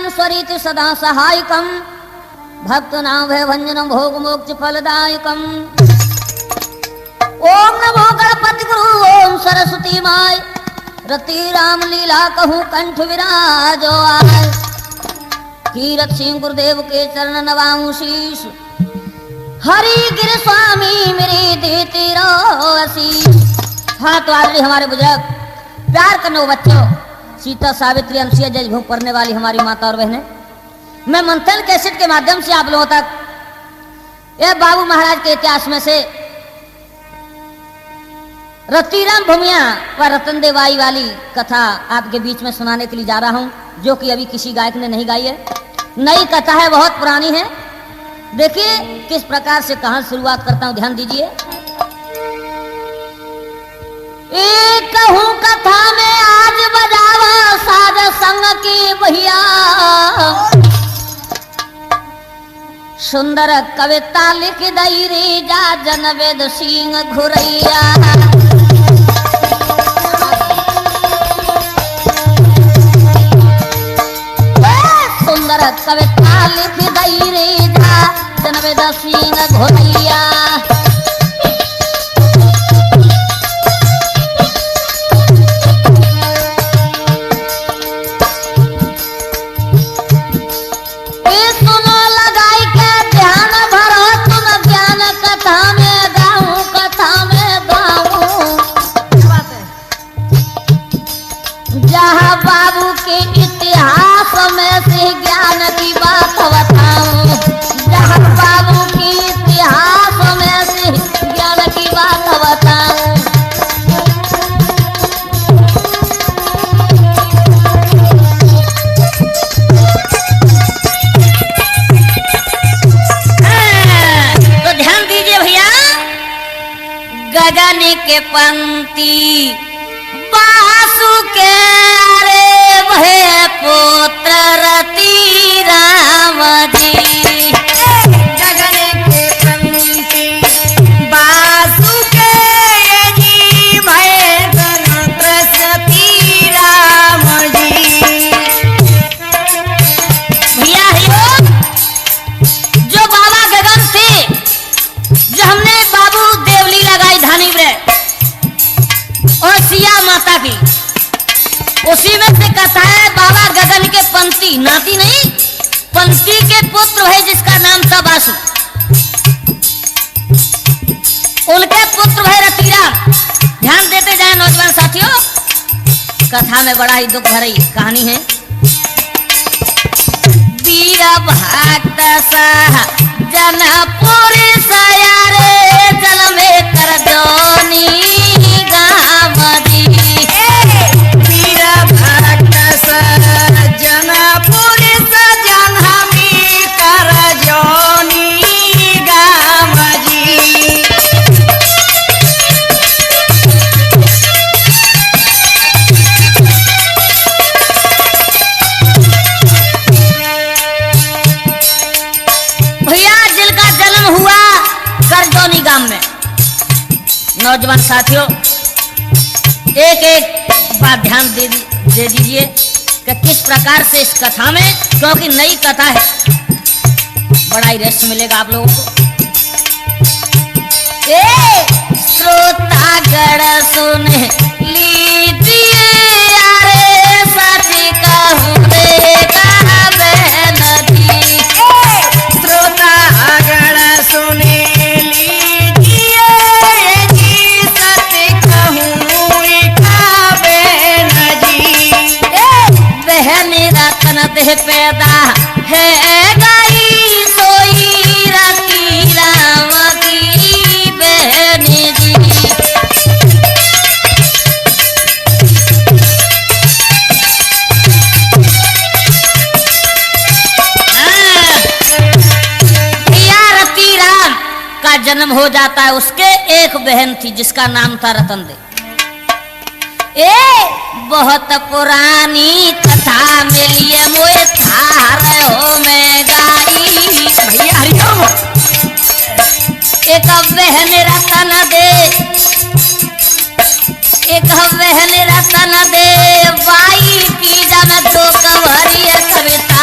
राम स्वरित सदा सहायकम भक्त नाम भय भंजनम भोग मोक्ष फलदायकम। ओम नमो गणपति गुरु ओम सरस्वती माय रति राम लीला कहूँ कंठ विराजो आय। कीरत सिंह गुरुदेव के चरण नवाऊं शीश हरि गिर स्वामी मेरे देते रहो आशीष। हाँ तो आज हमारे बुजुर्ग प्यार करने वो बच्चों सीता सावित्री अंशिया जज भूख पढ़ने वाली हमारी माता और बहनें, मैं मंथन कैसेट के माध्यम से आप लोगों तक यह बाबू महाराज के इतिहास में से रतिराम भूमिया व रतन देवाई वाली कथा आपके बीच में सुनाने के लिए जा रहा हूं, जो कि अभी किसी गायक ने नहीं गाई है। नई कथा है, बहुत पुरानी है। देखिए किस प्रकार से कहां शुरुआत करता हूं, ध्यान दीजिए। एक कहूं कथा में आज बजावा साज संग की भैया, सुंदर कविता लिख दई रे जा जनवेद सिंह घुरैया। सुंदर कविता लिख दई रे जा जनवेद सिंह घुरैया। बाबू के इतिहास में से ज्ञान की बात बताऊं, जहाँ बाबू के इतिहास में से ज्ञान की बात बताऊं। तो ध्यान दीजिए भैया, गगन के पंक्ति बासु के पुत्र रति राम जी। गगन के पंक्ति बासु के जी भय रति राम जी। भैया जो बाबा गगन थे, जो हमने बाबू देवली लगाई धानी में और सिया माता की, उसी में से कथा है बाबा गगन के पंक्ति नाती नहीं पंक्ति के पुत्र है जिसका नाम था बासु। उनके पुत्र है रतिराम। ध्यान देते जाए नौजवान साथियों, कथा में बड़ा ही दुख भरी कहानी है। वीर भक्त सा जनपुर सयारे जल में कर जोनी गाम दी। जनपुर सजन हमी कर जोनी गाम जी। भैया जिनका जन्म हुआ करजोनी गांव में, नौजवान साथियों एक एक बात ध्यान दे दीजिए कि किस प्रकार से इस कथा में, क्योंकि नई कथा है, बड़ा ही रहस्य मिलेगा आप लोगों को। श्रोतागण सुन लीजिए अरे सच कहूं रे बहन जी। श्रोतागण सुन लीजिए जी सच कहूं बहन जी। बहन रतन देह पैदा है गाई सोई रति राम की बहन जी। रति राम का जन्म हो जाता है, उसके एक बहन थी जिसका नाम था रतन दे। बहुत पुरानी कथा मिलिए मोए थार हो में गाई। भैया हरिओम। एक बहन रतन दे, एक बहन रतन दे बाई की जन तो कवरिय कविता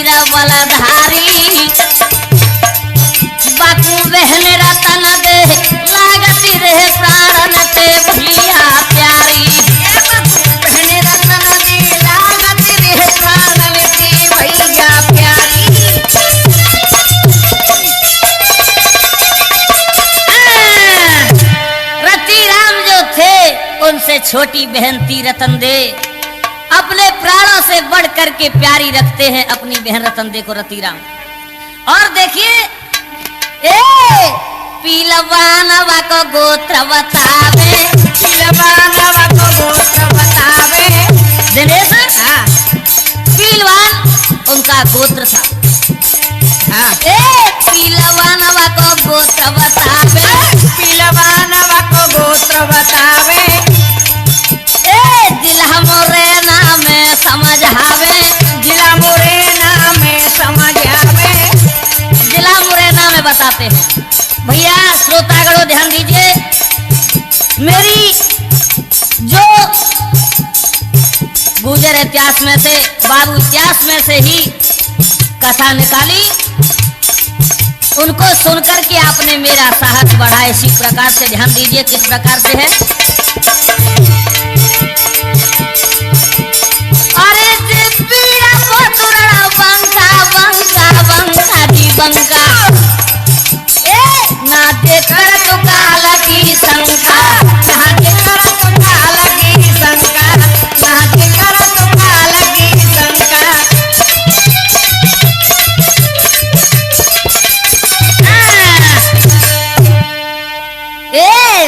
वीर बलधारी बाकू बहन रतन दे लागती रहे प्राण ते भैया प्यारी बहन रतन दे लागती रहे प्राण ते भैया प्यारी। रतिराम जो थे उनसे छोटी बहन थी रतन दे, अपने प्राणों से बढ़ करके प्यारी रखते हैं अपनी बहन रतन दे को रतिराम। और देखिए पीलवानवा को गोत्र बतावे, पीलवानवा को गोत्र बतावे। दिनेश पीलवान उनका गोत्र था। पीलवानवा को गोत्र बतावे, पीलवानवा को गोत्र बतावे। जिला मुरैना में समझ आवे, जिला मुरैना में समझ आवे। जिला मुरैना में बताते हैं। भैया श्रोतागणों ध्यान दीजिए, मेरी जो गुजर इतिहास में से बाबू इतिहास में से ही कथा निकाली, उनको सुनकर के आपने मेरा साहस बढ़ा। इसी प्रकार से ध्यान दीजिए किस प्रकार से है। अरे बीरा पोतुरा बंका बंका बंका जी बंका ना देकर तो काल की शंका, ना देकर तो काल की शंका, ना देकर तो काल की शंका।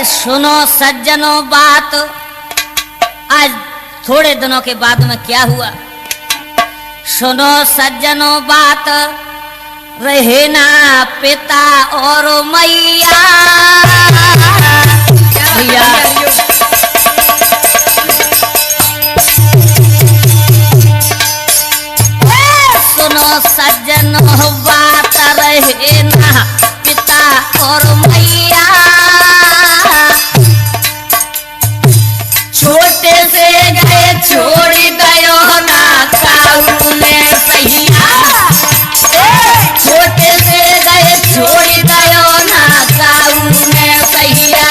सुनो सज्जनों बात, आज थोड़े दिनों के बाद में क्या हुआ। सुनो सज्जनों बात, रहे ना पिता और मैया। भैया सुनो सज्जनों बात, रहे ना पिता और मैया। छोटे से गए छोड़ी दयो ना काऊ ने सहिया। छोटे से गए छोड़ी दयो ना काऊ ने सहिया।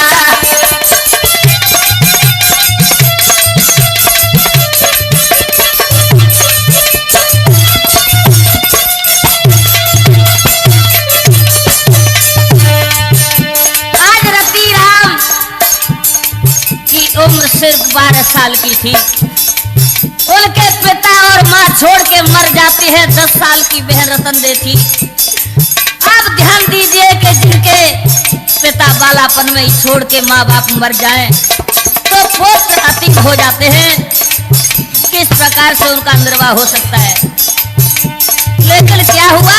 आज रतिराम की उम्र सिर्फ 12 साल की थी। उनके पिता और माँ छोड़ के मर जाती है। 10 साल की बहन रतन दे थी। अब ध्यान दीजिए कि जिनके पिता बालापन में ही छोड़ के माँ बाप मर जाएं तो पुत्र अति हो जाते हैं। किस प्रकार से उनका निर्वाह हो सकता है। लेकिन क्या हुआ,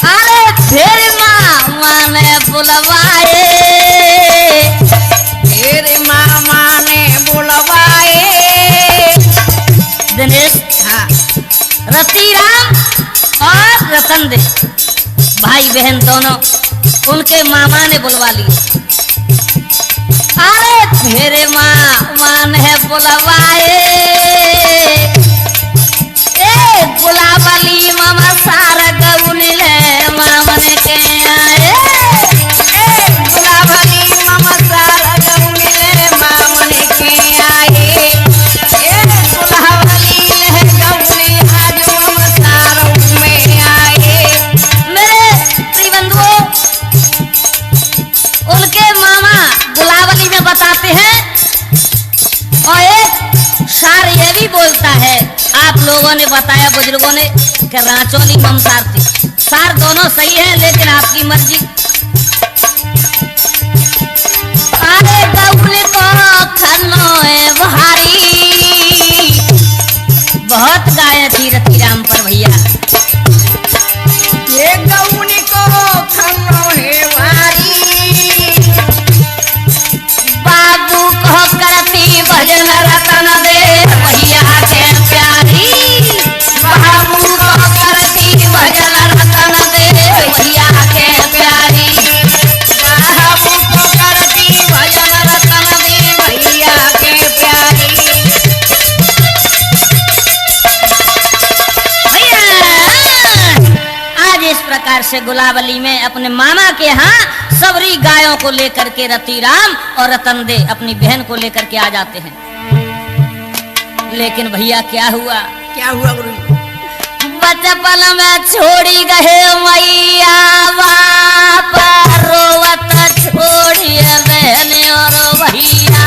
अरे फिर माँ ने बुलवाए, तेरे मामा ने बुलवाए। दिनेश रतिराम और रतन दे भाई बहन दोनों, उनके मामा ने बुलवा लिए। अरे तेरे मामा ने बुलवाए, बुलावली मामा सारा गौनी ले मामन के आए। बुलावली मामा सारा गौनी ले मामन के आए। बुलावली ले गौनी आज हम सारों में आए। मेरे प्रिय बंधुओं, उनके मामा गुलावली में बताते हैं। और एक शार ये भी बोलता है, आप लोगों ने बताया बुजुर्गों ने कि रांचोली ममसार थी। सार दोनों सही है लेकिन आपकी मर्जी। अरे गौली को खनोए भारी, बहुत गाय थी रतिराम पर भैया। ये गौनी को खनो है वारी। बाबू को करती भजन रतन दे भैया के प्यारी। बाबू को करती भजन रतन दे भैया के प्यारी। बाबू को करती भजन रतन दे भैया प्रकार से गुलाबली में अपने मामा के यहाँ सबरी गायों को लेकर के रतीराम और रतनदे अपनी बहन को लेकर के आ जाते हैं। लेकिन भैया क्या हुआ गुरु जी? बचपन में छोड़ी गए मैया बाप रोवत छोड़िए बहन और भैया।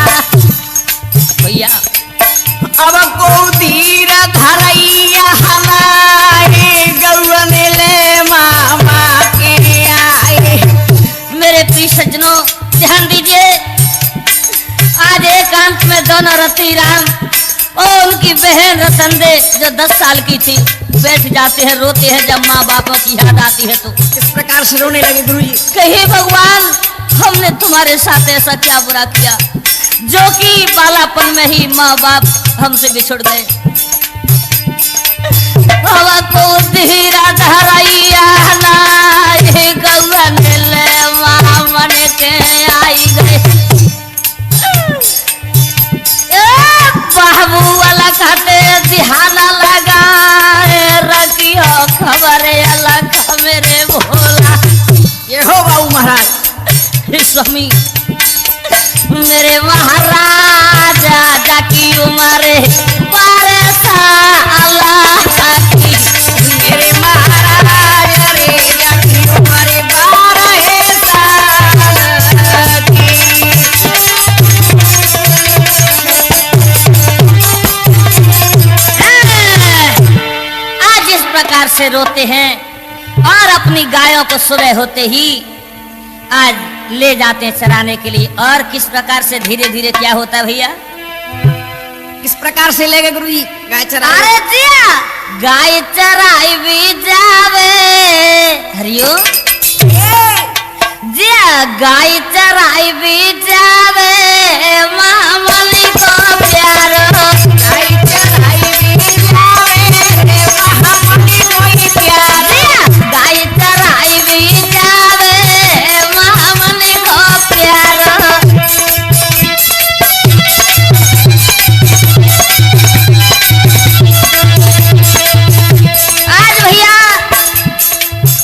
भैया अब को धीर धरैया हमारे गौआ में ले मामा के आए। मेरे प्रिय सज्जनों ध्यान दीजिए, आज एकांत में दोनों रतीराम और उनकी बहन रतनदे जो 10 साल की थी बैठ जाते हैं, रोते हैं जब माँ बापों की याद आती है तो। किस प्रकार से रोने लगे गुरु जी? कहे भगवान हमने तुम्हारे साथ ऐसा क्या बुरा किया जो कि बालापन में ही माँ बाप हमसे बिछुड़ गए। हवा को धीरा धरैया नाई गौआ ने ले मामा ने के आई गए। बाबू वाला खाते ध्यान लगा रखियो खबर अलग मेरे भोला। ये हो बाबू महाराज। स्वामी मेरे महाराजा जाकी उम्र 12 साल की। मेरे महाराज रे जाकी उम्र 12 साल की। आज इस प्रकार से रोते हैं और अपनी गायों को सुबह होते ही आज ले जाते हैं चराने के लिए। और किस प्रकार से धीरे धीरे क्या होता है भैया? किस प्रकार से ले गए गुरु जी गाय चरा? अरे जिया गाय चराई भी जावे हरियो जिया गाय चराई भी जावे मामली को प्यारो। गाय चराई भी जावे महामनी कोई प्यार। जिया गाय चराई भी जावे मामली को प्यारो। आज भैया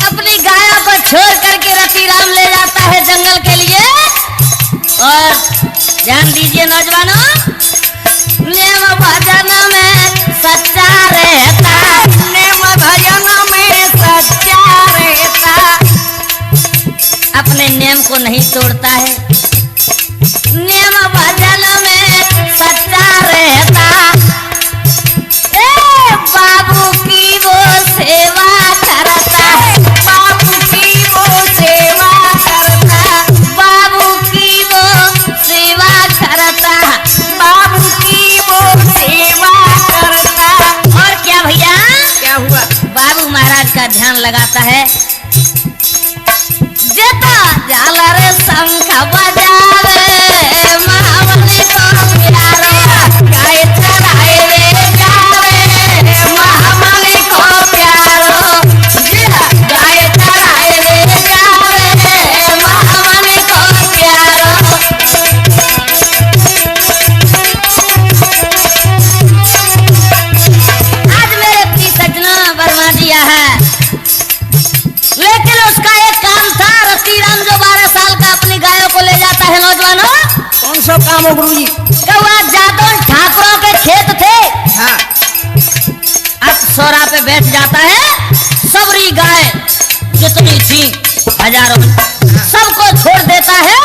अपनी गायों को छोड़ करके रतीराम ले जाता है जंगल के लिए। और ध्यान दीजिए नौजवानों, नेम भजन में सच्चा रहता, नेम भजन में सच्चा रहता। अपने नेम को नहीं तोड़ता है। नेम भजन में सच्चा रहता, बाबू की वो सेवा करता है। बाबू की वो सेवा करता। बाबू की वो सेवा करता। बाबू की वो सेवा करता। और क्या भैया? क्या हुआ? बाबू महाराज का ध्यान लगाता है। जेता झालर शंख बजावे महामनी को प्यारो। गाय चराए रे जावे महामनी को प्यारो। गाय चराए रे जावे महामनी को प्यारो। आज मेरे प्रिय सज्जना बर्मा दिया है, लेकिन उसका एक काम था। रतीराम जो 12 साल का अपनी गायों को ले जाता है नौजवानों, कौन सा काम हो गुरु जी? कौआ जादौन ठाकुरों के खेत थे। हाँ। अब सोरा पे बैठ जाता है, सबरी गाय जितनी थी हजारों सबको छोड़ देता है।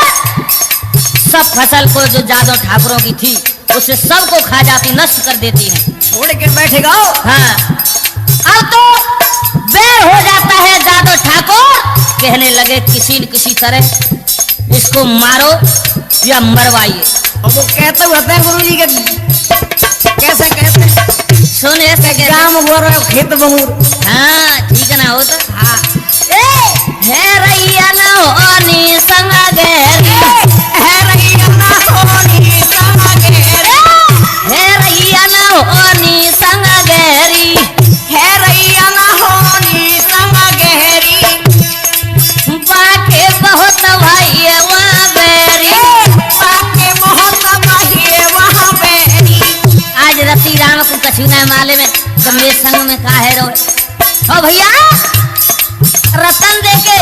सब फसल को जो जादव ठाकुरों की थी उसे सबको खा जाती, नष्ट कर देती है। छोड़ के बैठेगा। हाँ, अब तो बेर हो जाता है जादव ठाकुर। कहने लगे किसी न किसी तरह इसको मारो या मरवाइए। और वो कहते होते हैं गुरु जी के कैसे कहते? सुने ऐसे गाँव बोर खेत बहूर। हाँ ठीक है ना हो तो। हाँ। है रैया न होनी संग गहरी। है रैया न होनी संग गहरी। है रैया न होनी संग गहरी। है रैया न होनी संग गहरी। बाके बहुत भाई वहाँ बैरी। बाके बहुत भाई वहाँ बैरी। आज रतीराम को कछुना माले में कमरे संग में का है रोए। ओ भैया रतन देके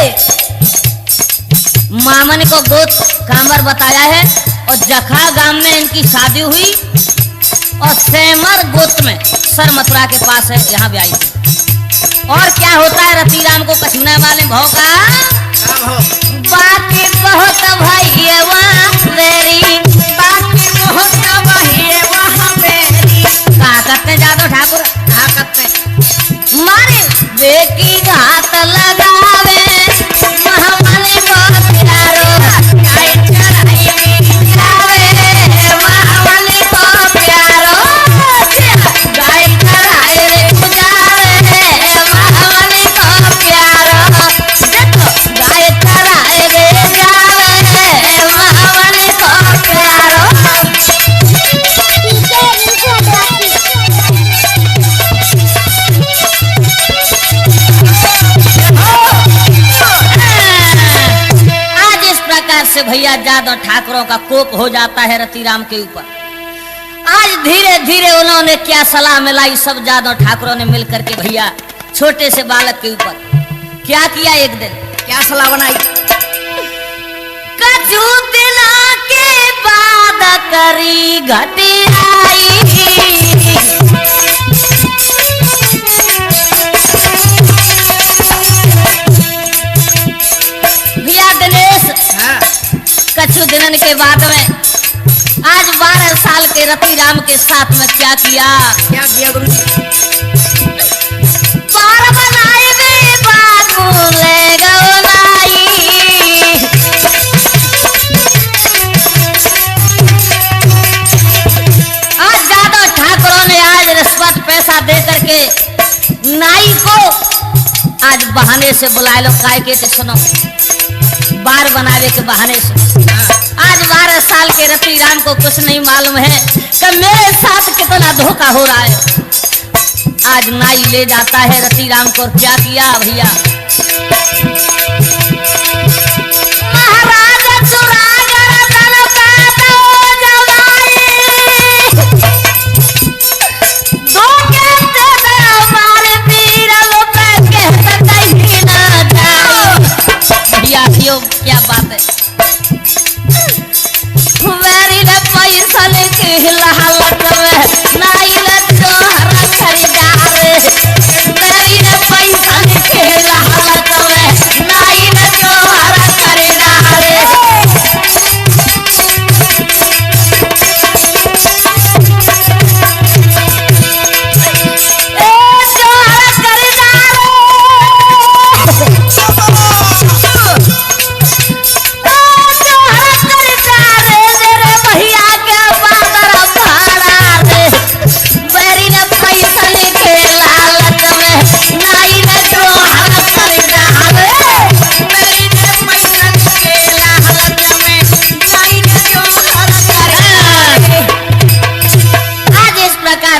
मामन को गोत कामर बताया है और जखा गांव में इनकी शादी हुई और सेमर गोत में सर मथुरा के पास है, यहाँ भी आई थी। और क्या होता है रतीराम को कछुना वाले भाव का बाकी बहुत भैया मेरी, बाकी बहुत बहिए वहाँ मेरी। का करते जादव ठाकुर क्या करते मारे बेकी घात लगावे महामनी को प्यारो गाय चराई में जावे महामनी को प्यारो गाय चराए रे गुजारे महामनी को प्यारो देखो गाय चराए रे जावे महामनी को प्यारो। आज इस प्रकार से भैया जादव ठाकुरों का कोप हो जाता है रतीराम के ऊपर। आज धीरे धीरे उन्होंने क्या सलाह मिलाई, सब जादव ठाकुरों ने मिलकर के भैया छोटे से बालक के ऊपर क्या किया। एक दिन क्या सलाह बनाई कछु दिना के बाद करी घटियाई भैया दिनेश हाँ कछु दिनन के बाद में आज 12 साल के रतीराम के साथ में क्या किया। क्या किया गुरु जी पार बनाई वे बाबू ले गौलाई आज जादव ठाकुरों ने आज रिश्वत पैसा दे करके नाई को आज बहाने से बुलाए लो, काय के सुनो बार बनावे के बहाने से। आज 12 साल के रतीराम को कुछ नहीं मालूम है कि मेरे साथ कितना धोखा हो रहा है। आज नाई ले जाता है रतीराम को, क्या किया भैया महाराज सुरागर दल पैदो जवाई धोखे दे दे हमारे वीरों पे कहता कहीं ना जाए। भैया यो क्या बात है, मेरी ने पैसा लेके लालच में नाई ने जोहरा खरीदारे मेरी ने पैसा लेके लालच में नाई ने जोहरा खरीदारे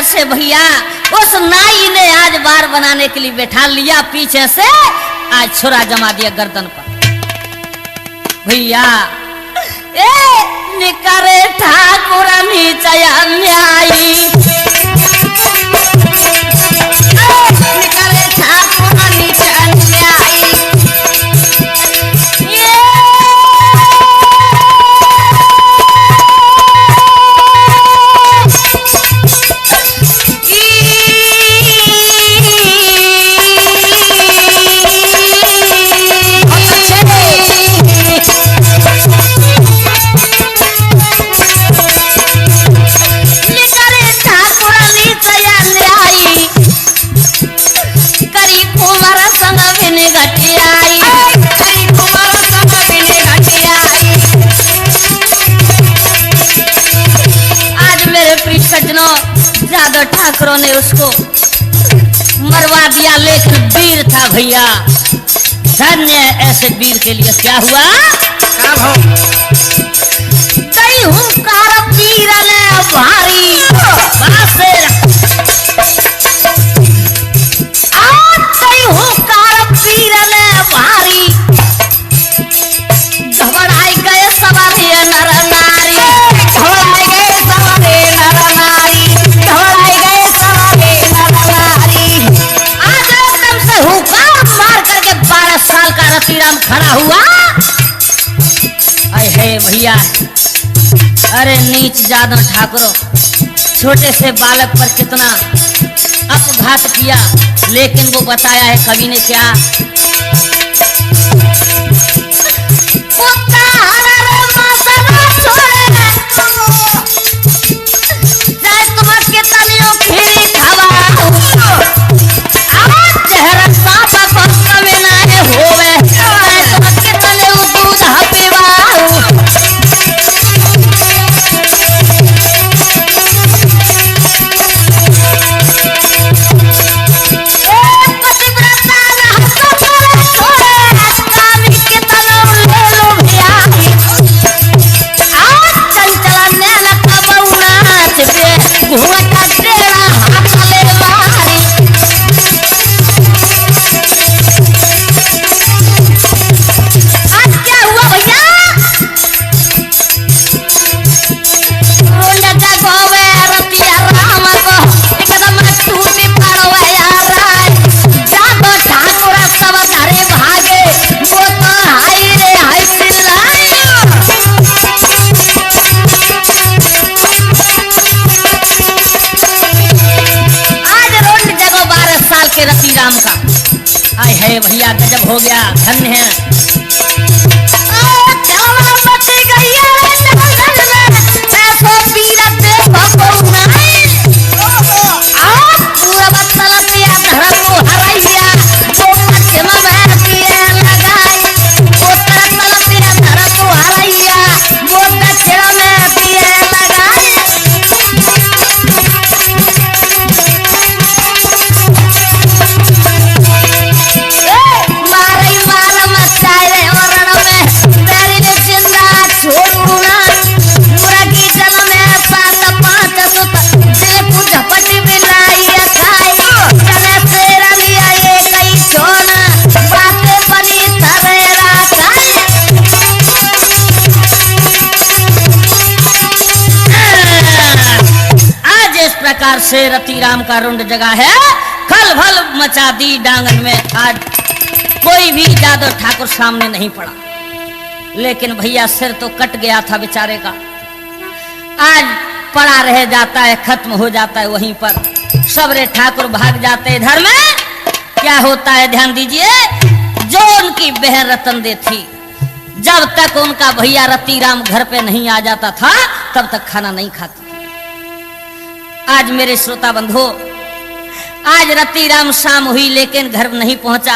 से भैया उस नाई ने आज बार बनाने के लिए बैठा लिया, पीछे से आज छुरा जमा दिया गर्दन पर। भैया ए निकरे ठाकुर नीचया न्यायी निकरे ठाकुर नीचया न्यायी जादव ठाकुरों ने उसको मरवा दिया, लेकिन वीर था भैया, धन्य ऐसे वीर के लिए क्या हुआ। कई हुंकार वीर ने भारी कई हुंकार वीर ने भारी घबराई गए सवारी नर नारी घबराई गए सवारी नर नारी घबराई गए सवारी नर नारी। आज एकदम से हुंकार मार करके 12 बीच जादव ठाकुर छोटे से बालक पर कितना अपघात किया, लेकिन वो बताया है कवि ने क्या, रतीराम का आय है भैया गजब हो गया, धन्य है। प्रकार से रतीराम का रुंड जगह है, खलबल मचा दी डांगन में। आज कोई भी जादव ठाकुर सामने नहीं पड़ा, लेकिन भैया सिर तो कट गया था बेचारे का, आज पड़ा रह जाता है, खत्म हो जाता है वहीं पर। सबरे ठाकुर भाग जाते हैं। इधर में क्या होता है ध्यान दीजिए, जो उनकी बहन रतन दे थी, जब तक उनका भैया रतीराम घर पे नहीं आ जाता था तब तक खाना नहीं खाती। आज मेरे श्रोता बंधु, आज रतीराम शाम हुई लेकिन घर नहीं पहुंचा।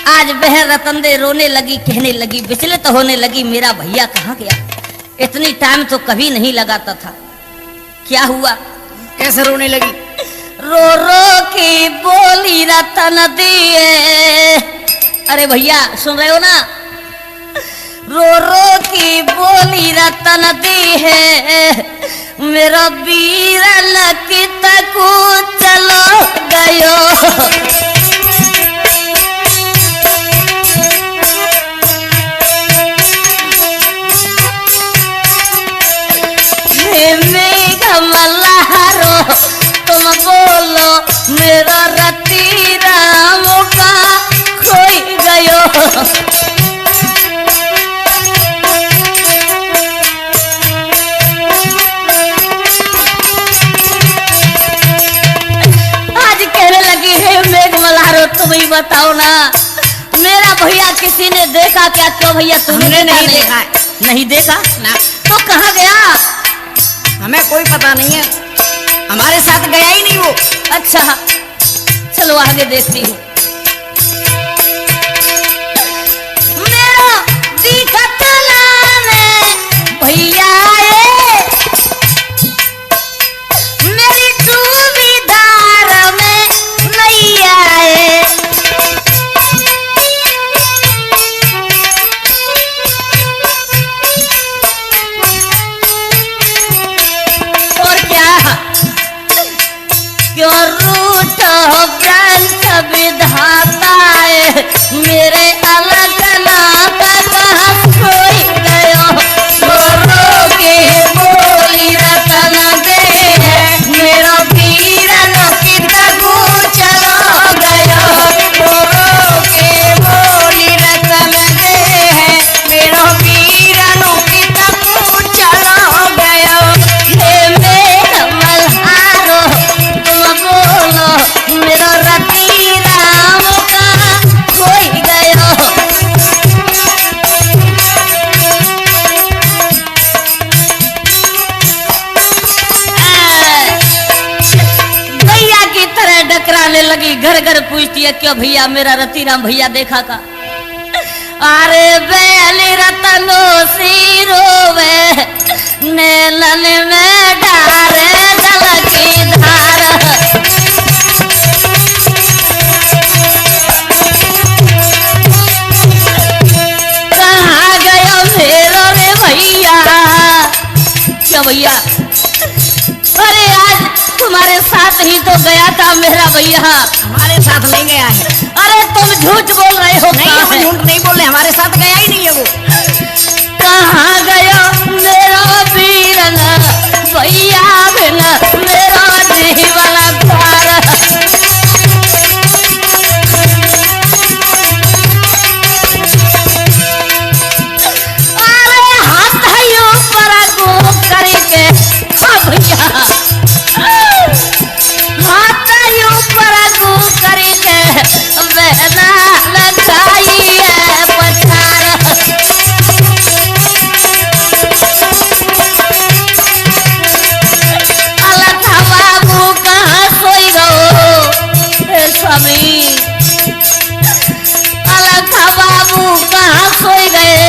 आज बहन रतन दे रोने लगी, कहने लगी, विचलित होने लगी, मेरा भैया कहाँ गया? इतनी टाइम तो कभी नहीं लगाता था, क्या हुआ? कैसे रोने लगी? रो रो के बोली रतन दिए, अरे भैया सुन रहे हो ना, रो रो की बोली रतन दी है, मेरा वीर लकित को चलो गयो। मल्हारो तुम बोलो, मेरा रतीराम का खोई गयो। तुम ही बताओ ना, मेरा भैया किसी ने देखा क्या? क्यों भैया तुमने नहीं देखा? नहीं देखा ना, तो कहाँ गया? हमें कोई पता नहीं है, हमारे साथ गया ही नहीं वो। अच्छा चलो आगे देखती हूँ। मेरा दिखत लाने भैया मेरी डूबी धार में नहीं आए। क्यों रूठ ग्रंथ विधाता है, मेरे अलग नाता कहाँ खोई गयो। रो के बोली रतन दे, मेरा वीर लकित को चलो गयो। रो के बोली रतन दे, मेरा वीर लकित को चलो गयो। लगी घर घर पूछती है, क्यों भैया मेरा रतीराम भैया देखा का? अरे बेली रतनो सिरोवे नेलन में डारे जल की धार। कहाँ गया मेरा रे भैया? क्या भैया? अरे आज तुम्हारे साथ ही तो गया था मेरा भैया। हमारे साथ नहीं गया है। अरे तुम झूठ बोल रहे हो। नहीं, हम झूठ नहीं बोल रहे, हमारे साथ गया ही नहीं है वो। कहाँ गया मेरा वीरन भैया बिन मेरा जीवन प्यार। अरे हाथ ऊपर को करके भैया, हाथ ऊपर को करके बहना लगाई है पछाड़। अलथा बाबू कहाँ सोई गो हे स्वामी? अलथा बाबू कहाँ सोई गए?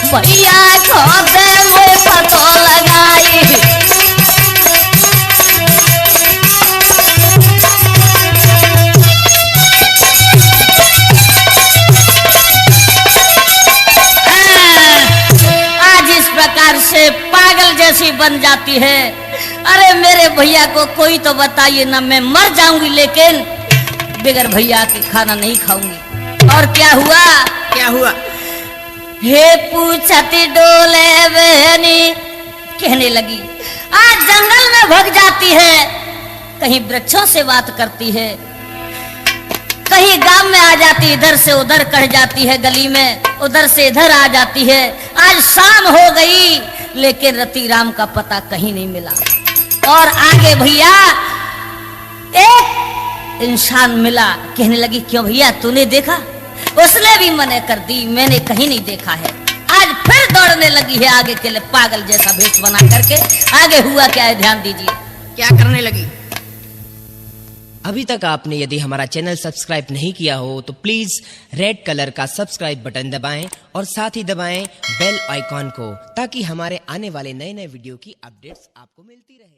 भैया खोदे में पतो लगाई। आज इस प्रकार से पागल जैसी बन जाती है। अरे मेरे भैया को कोई तो बताइए ना, मैं मर जाऊंगी लेकिन बगैर भैया के खाना नहीं खाऊंगी। और क्या हुआ? क्या हुआ? हे पूछती डोले बहनी कहने लगी। आज जंगल में भग जाती है, कहीं वृक्षों से बात करती है, कहीं गांव में आ जाती, इधर से उधर कह जाती है, गली में उधर से इधर आ जाती है। आज शाम हो गई लेकिन रतीराम का पता कहीं नहीं मिला। और आगे भैया एक इंसान मिला, कहने लगी क्यों भैया तूने देखा? उसने भी मने कर दी, मैंने कहीं नहीं देखा है। आज फिर दौड़ने लगी है आगे के लिए पागल जैसा भेष बना करके। आगे हुआ क्या है ध्यान दीजिए। क्या करने लगी? अभी तक आपने यदि हमारा चैनल सब्सक्राइब नहीं किया हो तो प्लीज रेड कलर का सब्सक्राइब बटन दबाएं और साथ ही दबाएं बेल आइकॉन को, ताकि हमारे आने वाले नए नए वीडियो की अपडेट्स आपको मिलती रहे।